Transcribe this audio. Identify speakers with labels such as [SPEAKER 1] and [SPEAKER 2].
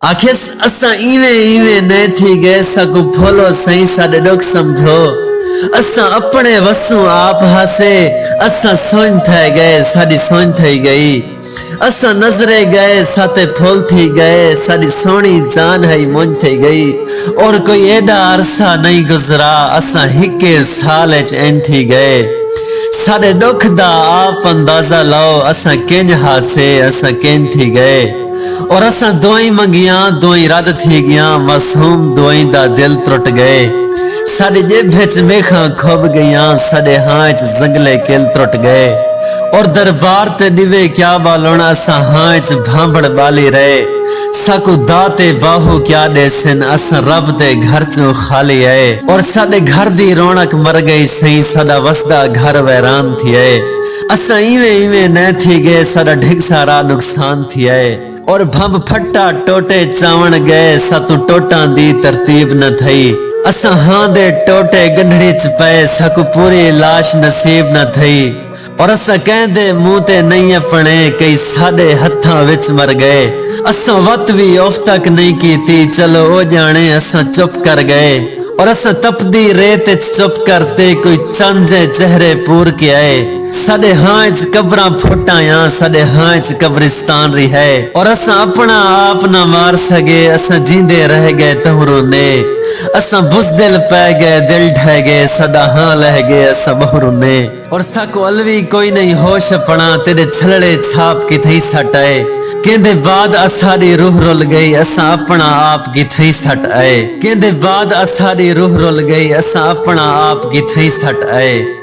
[SPEAKER 1] आखिस असा इवें इवें न थी गए सकू फोलो सही साडे दुख समझो असा अपने वसू आप हासे असा सोन थे गए साडी सोन थई गई असा नजरे गए साते फूल थी गए साडी सोनी जान है मुन थी गई और कोई एडा अरसा नहीं गुजरा असा हिके साल एन थी गए साडे दुख दा आप अंदाजा लाओ असा किंज हासे असा किंज थी गए और असा दुआई मंगिया दुआई रद थी गया मासूम दुआई दा दिल त्रुट गए साडे जेब विच मेखा खुब गईया साडे हाथ जंगले किल त्रुट गए और दरबार ते दिवे क्या बालोना असा हाथ भांबड़ बाली रहे साकू दाते बाहू क्या देसन असा रब दे घर चो खाली है और साडे घर दी रौनक मर गई सही साडा वसदा घर वैरान थी है असा इवें इवें न थी गए साडा ढिग सारा नुकसान थी है और भंब फट्टा टोटे चावण गए सतु टोटा दी तरतीब न थई असा हां दे टोटे गंढड़ी च पे सकू पूरी लाश नसीब न थई और असा कहंदे मुंह ते नहीं अपने कई साडे हथा विच मर गए असा वत भी ऑफ तक नहीं कीती चलो ओ जाने असा चुप कर गए और असा तपदी रेत चुप करते कोई चंजे चेहरे पूर के आए साडे हाथ कब्रां फुटाया साडे हाथ कब्रिस्तान रही है और असा अपना आप न मार सके असा जींदे रह गए तहरो ने असा बुज़दिल पै गए दिल ढह गए सदा हाँ लह गए असा बहरू ने और साको अलवी कोई नहीं होश पड़ा तेरे छलड़े छाप की थई सटाए केंदे बाद असारी रूह रुल गई असा अपना आप की थई सट आए केंदे बाद असारी रूह रुल गई असा अपना आप की थई सट आए।